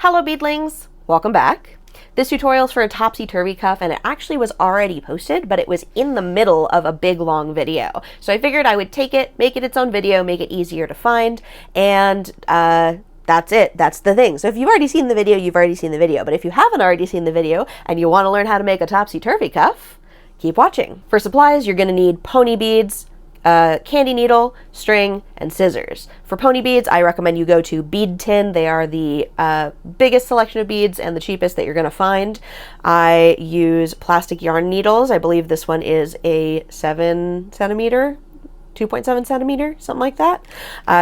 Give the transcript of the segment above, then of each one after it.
Hello beadlings, welcome back. This tutorial is for a topsy-turvy cuff, and it actually was already posted, but it was in the middle of a big long video. So I figured I would take it, make it its own video, make it easier to find, and that's it. That's the thing. So if you've already seen the video, you've already seen the video. But if you haven't already seen the video and you want to learn how to make a topsy-turvy cuff, keep watching. For supplies, you're going to need pony beads, candy needle, string, and scissors. For pony beads, I recommend you go to Bead Tin. They are the biggest selection of beads and the cheapest that you're going to find. I use plastic yarn needles. I believe this one is a 7 centimeter, 2.7 centimeter, something like that.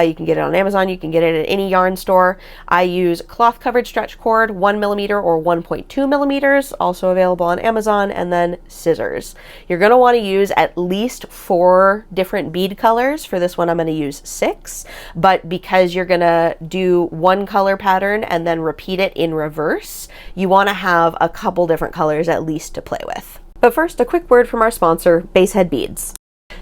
You can get it on Amazon. You can get it at any yarn store. I use cloth covered stretch cord, 1 millimeter or 1.2 millimeters, also available on Amazon, and then scissors. You're going to want to use at least 4 different bead colors. For this one, I'm going to use 6, but because you're going to do one color pattern and then repeat it in reverse, you want to have a couple different colors at least to play with. But first, a quick word from our sponsor, Basehead Beads.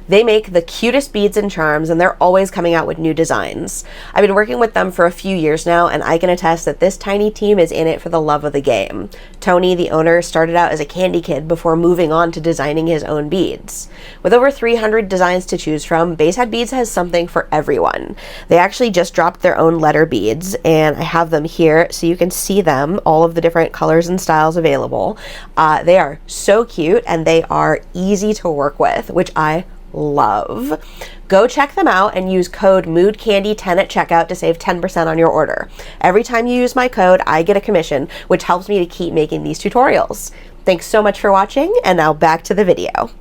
They make the cutest beads and charms, and they're always coming out with new designs. I've been working with them for a few years now, and I can attest that this tiny team is in it for the love of the game. Tony, the owner, started out as a candy kid before moving on to designing his own beads. With over 300 designs to choose from, Basehead Beads has something for everyone. They actually just dropped their own letter beads, and I have them here so you can see them, all of the different colors and styles available. They are so cute, and they are easy to work with, which I love. Go check them out and use code MOODCANDY10 at checkout to save 10% on your order. Every time you use my code, I get a commission, which helps me to keep making these tutorials. Thanks so much for watching, and now back to the video.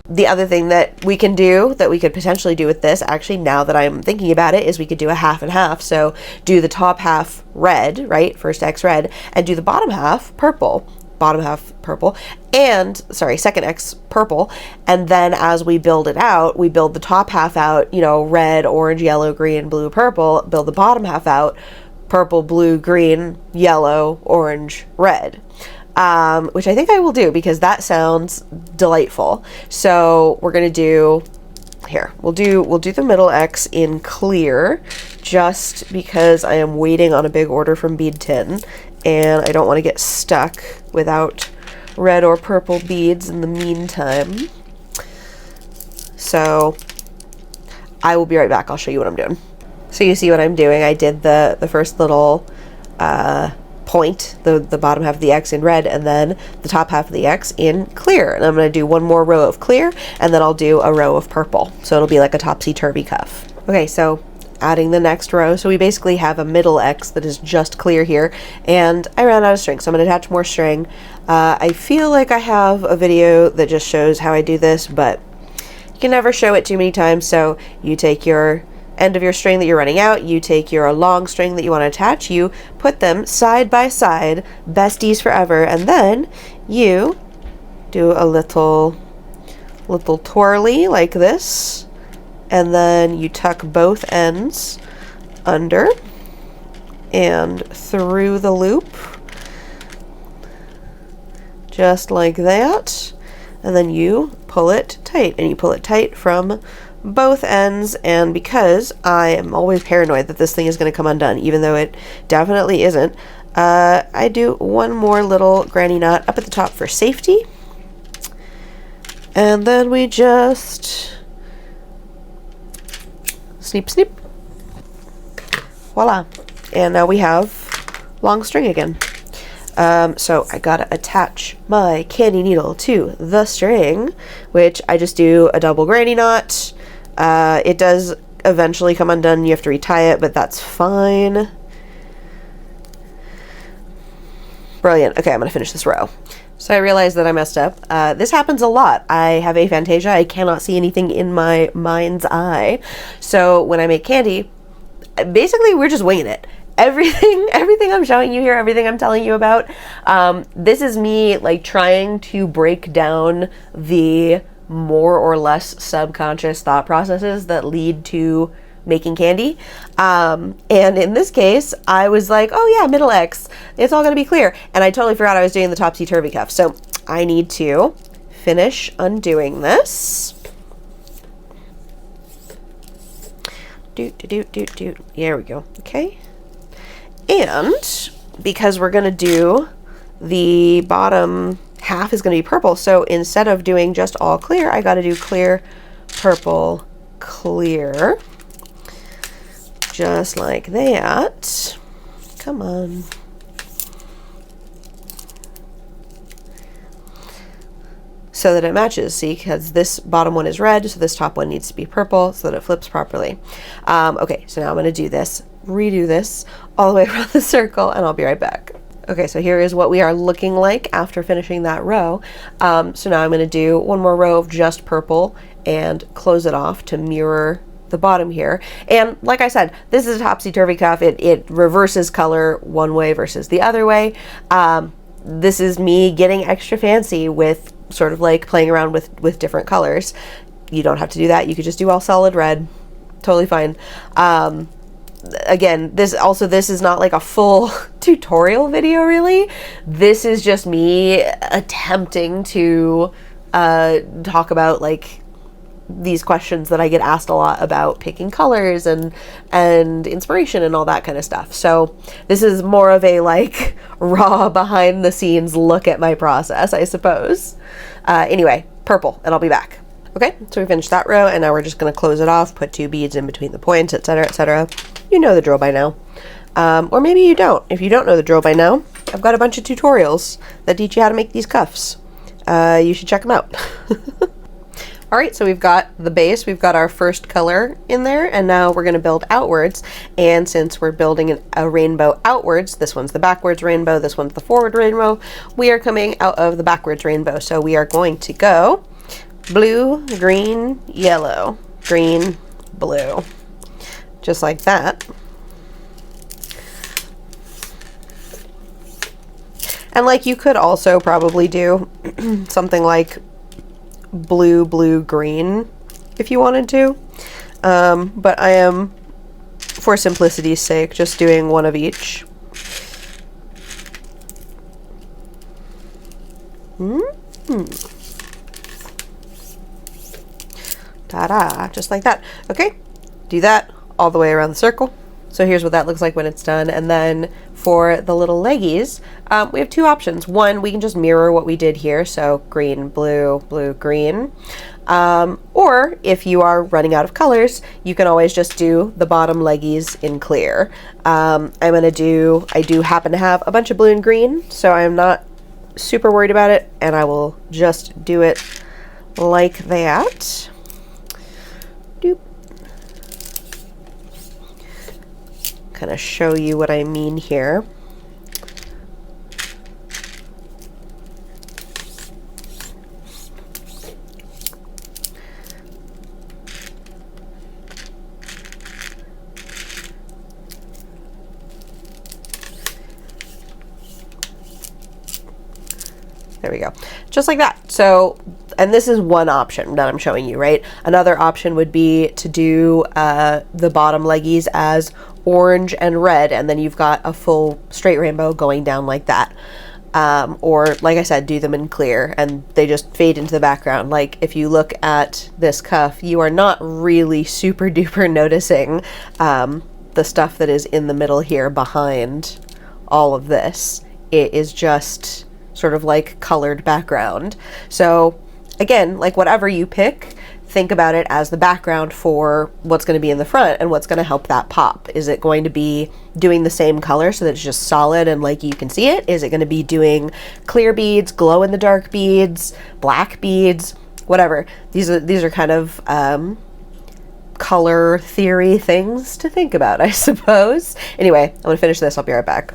The other thing that we can do, that we could potentially do with this, actually now that I'm thinking about it, is we could do a half and half. So do the top half red, right, first X red, and do the bottom half purple. Bottom half purple, and second X purple, and then as we build it out, we build the top half out, you know, red, orange, yellow, green, blue, purple, build the bottom half out, purple, blue, green, yellow, orange, red, which I think I will do because that sounds delightful. So we're gonna do here, we'll do the middle X in clear, just because I am waiting on a big order from Bead Tin and I don't want to get stuck without red or purple beads in the meantime. So I will be right back. I'll show you what I'm doing. So you see what I'm doing. I did the first little point, the bottom half of the X in red, and then the top half of the X in clear. And I'm going to do one more row of clear, and then I'll do a row of purple. So it'll be like a topsy-turvy cuff. Okay, so adding the next row. So we basically have a middle X that is just clear here, and I ran out of string, so I'm going to attach more string. I feel like I have a video that just shows how I do this, but you can never show it too many times. So you take your end of your string that you're running out, you take your long string that you want to attach, you put them side by side, besties forever, and then you do a little twirly like this, and then you tuck both ends under and through the loop, just like that, and then you pull it tight, and you pull it tight from both ends. And because I am always paranoid that this thing is going to come undone, even though it definitely isn't, I do one more little granny knot up at the top for safety, and then we just snip, snip. Voila. And now we have long string again. So I gotta attach my candy needle to the string, which I just do a double granny knot. It does eventually come undone. You have to retie it, but that's fine. Brilliant. Okay, I'm gonna finish this row. So I realized that I messed up. This happens a lot. I have aphantasia. I cannot see anything in my mind's eye. So when I make candy, basically we're just winging it. Everything I'm showing you here, everything I'm telling you about, this is me like trying to break down the more or less subconscious thought processes that lead to making candy. And in this case, I was like, oh yeah, middle X, it's all gonna be clear. And I totally forgot I was doing the topsy-turvy cuff. So I need to finish undoing this. There we go. Okay. And because we're going to do the bottom half is going to be purple. So instead of doing just all clear, I got to do clear, purple, clear. Just like that. Come on. So that it matches, see, because this bottom one is red, so this top one needs to be purple so that it flips properly. Okay, so now I'm going to do this, redo this all the way around the circle, and I'll be right back. Okay, so here is what we are looking like after finishing that row. So now I'm going to do one more row of just purple and close it off to mirror the bottom here. And like I said, this is a topsy-turvy cuff. It reverses color one way versus the other way. This is me getting extra fancy with sort of like playing around with different colors. You don't have to do that. You could just do all solid red. Totally fine. Again, this is not like a full tutorial video really. This is just me attempting to talk about like these questions that I get asked a lot about picking colors and inspiration and all that kind of stuff. So this is more of a like raw behind the scenes look at my process, I suppose. Anyway, purple, and I'll be back. Okay, so we finished that row, and now we're just going to close it off, put 2 beads in between the points, etc., etc. You know the drill by now. Or maybe you don't. If you don't know the drill by now, I've got a bunch of tutorials that teach you how to make these cuffs. You should check them out. All right, so we've got the base, we've got our first color in there, and now we're going to build outwards. And since we're building a rainbow outwards, this one's the backwards rainbow, this one's the forward rainbow, we are coming out of the backwards rainbow. So we are going to go blue, green, yellow, green, blue, just like that. And like you could also probably do something like blue, blue, green if you wanted to. But I am, for simplicity's sake, just doing one of each. Ta-da, just like that. Okay, do that all the way around the circle. So here's what that looks like when it's done. And then for the little leggies, we have 2 options. One, we can just mirror what we did here. So green, blue, blue, green. Or if you are running out of colors, you can always just do the bottom leggies in clear. I do happen to have a bunch of blue and green, so I'm not super worried about it. And I will just do it like that. Doop. Kind of show you what I mean here. There we go. Just like that. So, and this is one option that I'm showing you, right? Another option would be to do the bottom leggies as orange and red, and then you've got a full straight rainbow going down like that. Or, like I said, do them in clear, and they just fade into the background. Like, if you look at this cuff, you are not really super duper noticing the stuff that is in the middle here behind all of this. It is just sort of like colored background. So again, like whatever you pick, think about it as the background for what's going to be in the front and what's going to help that pop. Is it going to be doing the same color so that it's just solid and like you can see it? Is it going to be doing clear beads, glow in the dark beads, black beads, whatever? These are kind of color theory things to think about, I suppose. Anyway, I'm going to finish this. I'll be right back.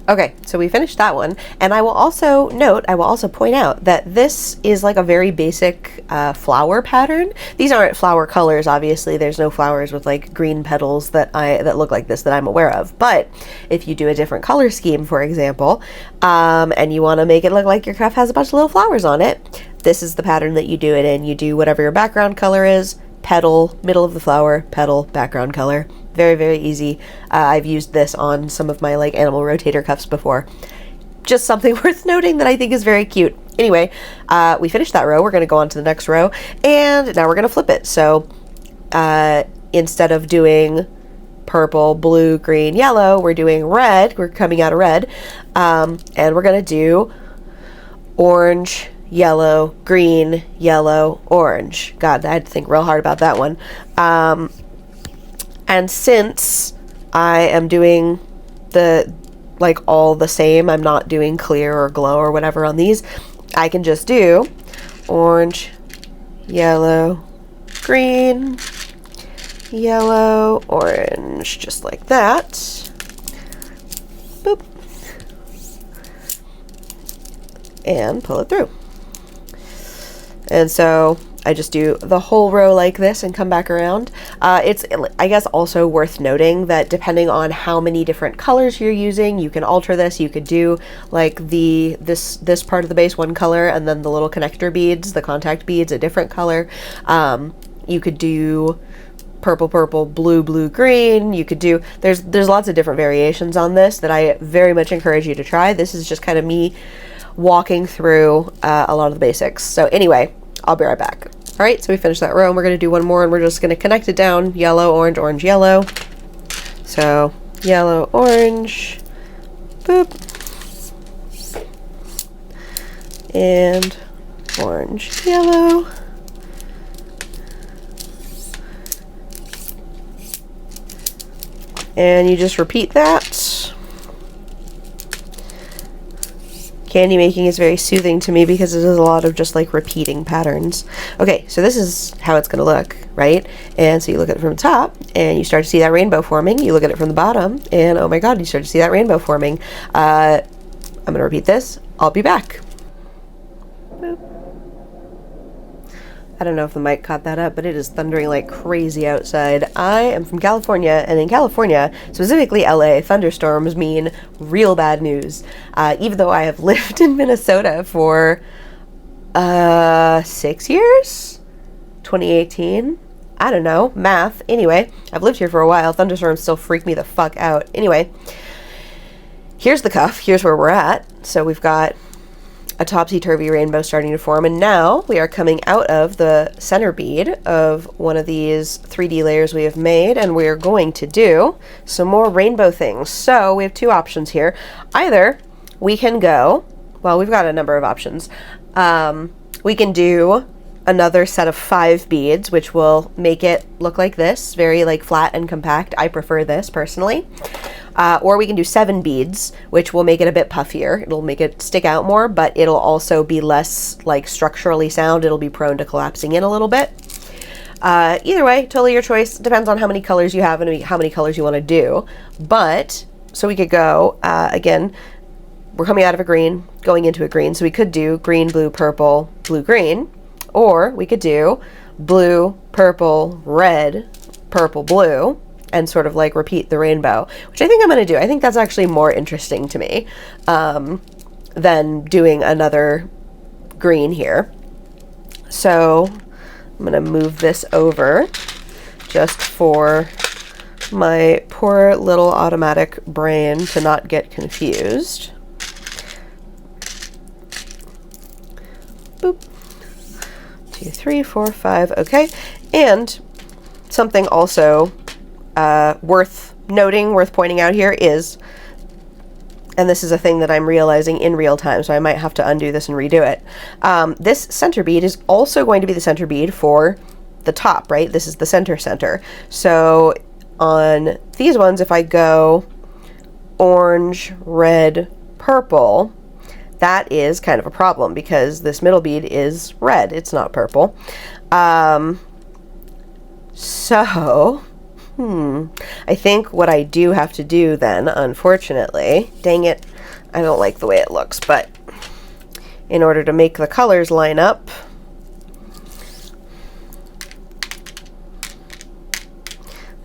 Okay, so we finished that one, and I will also point out that this is like a very basic flower pattern. These aren't flower colors, obviously. There's no flowers with like green petals that look like this that I'm aware of. But if you do a different color scheme, for example, and you want to make it look like your cuff has a bunch of little flowers on it, this is the pattern that you do it in. You do whatever your background color is, petal, middle of the flower, petal, background color. Very, very easy. I've used this on some of my like animal rotator cuffs before. Just something worth noting that I think is very cute. Anyway, we finished that row. We're going to go on to the next row, and now we're going to flip it. So instead of doing purple, blue, green, yellow. We're doing red. We're coming out of red. And we're going to do orange, yellow, green, yellow, orange. God, I had to think real hard about that one. And since I am doing all the same, I'm not doing clear or glow or whatever on these, I can just do orange, yellow, green, yellow, orange, just like that. Boop. And pull it through. And so I just do the whole row like this and come back around. It's, I guess, also worth noting that depending on how many different colors you're using, you can alter this. You could do like this part of the base one color, and then the little connector beads, the contact beads, a different color. You could do purple, purple, blue, blue, green. You could do, there's lots of different variations on this that I very much encourage you to try. This is just kind of me walking through a lot of the basics. So anyway, I'll be right back. All right, so we finished that row, and we're going to do one more, and we're just going to connect it down, yellow, orange, orange, yellow. So yellow, orange, boop, and orange, yellow. And you just repeat that. Candy making is very soothing to me because it is a lot of just like repeating patterns. Okay, so this is how it's gonna look, right? And so you look at it from the top and you start to see that rainbow forming. You look at it from the bottom and oh my God, you start to see that rainbow forming. I'm gonna repeat this. I'll be back. Boop. I don't know if the mic caught that up, but it is thundering like crazy outside. I am from California, and in California, specifically LA, thunderstorms mean real bad news. Even though I have lived in Minnesota for 6 years? 2018? I don't know. Math. Anyway, I've lived here for a while. Thunderstorms still freak me the fuck out. Anyway, here's the cuff. Here's where we're at. So we've got a topsy-turvy rainbow starting to form, and now we are coming out of the center bead of one of these 3D layers we have made, and we're going to do some more rainbow things. So we have two options here. Either we can go, well, we've got a number of options. We can do another set of 5 beads, which will make it look like this, very like flat and compact. I prefer this personally. Or we can do 7 beads, which will make it a bit puffier. It'll make it stick out more, but it'll also be less like structurally sound. It'll be prone to collapsing in a little bit. Either way, totally your choice. Depends on how many colors you have and how many colors you want to do. But, so we could go, again, we're coming out of a green, going into a green. So we could do green, blue, purple, blue, green. Or we could do blue, purple, red, purple, blue, and sort of like repeat the rainbow, which I think I'm going to do. I think that's actually more interesting to me than doing another green here. So I'm going to move this over just for my poor little automatic brain to not get confused. Boop. 2, 3, 4, 5. Okay. And something also worth noting, worth pointing out here is, and this is a thing that I'm realizing in real time, so I might have to undo this and redo it. This center bead is also going to be the center bead for the top, right? This is the center. So on these ones, if I go orange, red, purple, that is kind of a problem because this middle bead is red. It's not purple. So I think what I do have to do then, unfortunately, dang it, I don't like the way it looks, but in order to make the colors line up,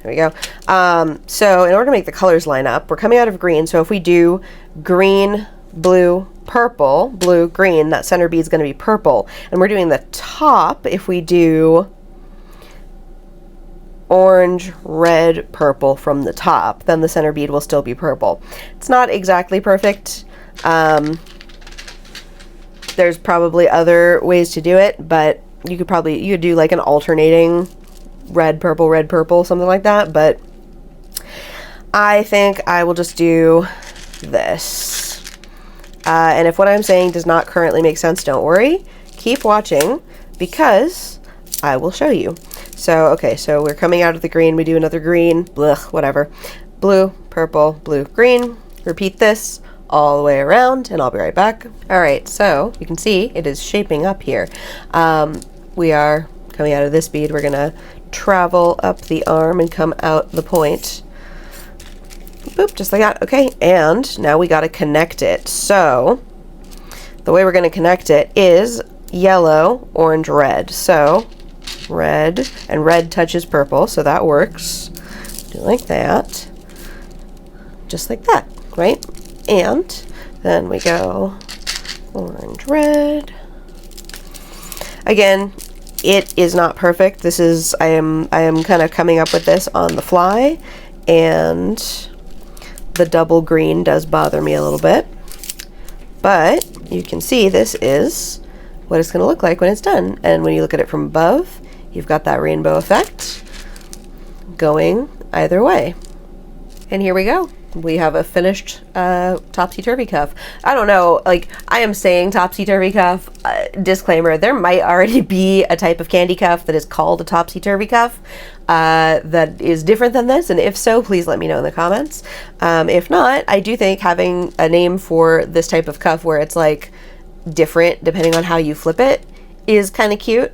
there we go. So in order to make the colors line up, we're coming out of green. So if we do green, blue, purple, blue, green, that center bead is going to be purple. And we're doing the top, if we do orange, red, purple from the top, then the center bead will still be purple. It's not exactly perfect. There's probably other ways to do it, but you could do like an alternating red, purple, something like that. But I think I will just do this. And if what I'm saying does not currently make sense, don't worry. Keep watching because I will show you. So, okay, so we're coming out of the green. We do another green, blech, whatever. Blue, purple, blue, green. Repeat this all the way around, and I'll be right back. All right, so you can see it is shaping up here. We are coming out of this bead. We're gonna travel up the arm and come out the point. Boop, just like that. Okay, and now we gotta connect it. So the way we're gonna connect it is yellow, orange, red. So red, and red touches purple, so that works. Do like that. Just like that, right? And then we go orange, red. Again, it is not perfect. This is, I am kind of coming up with this on the fly, and the double green does bother me a little bit. But you can see this is what it's going to look like when it's done. And when you look at it from above, you've got that rainbow effect going either way. And here we go. We have a finished topsy-turvy cuff. I don't know, like, I am saying topsy-turvy cuff, disclaimer, there might already be a type of candy cuff that is called a topsy-turvy cuff that is different than this, and if so, please let me know in the comments. If not, I do think having a name for this type of cuff where it's like different depending on how you flip it is kind of cute.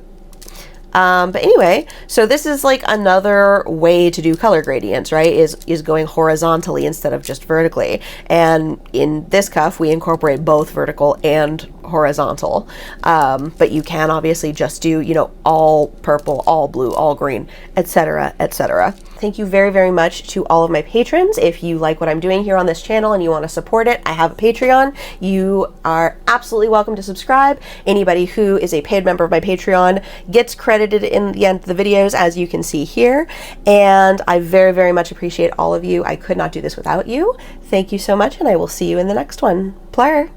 But anyway, so this is like another way to do color gradients, right? Is going horizontally instead of just vertically. And in this cuff, we incorporate both vertical and horizontal. But you can obviously just do, you know, all purple, all blue, all green, etc., etc. Thank you very, very much to all of my patrons. If you like what I'm doing here on this channel and you want to support it, I have a Patreon. You are absolutely welcome to subscribe. Anybody who is a paid member of my Patreon gets credited in the end of the videos, as you can see here. And I very, very much appreciate all of you. I could not do this without you. Thank you so much, and I will see you in the next one. Plur.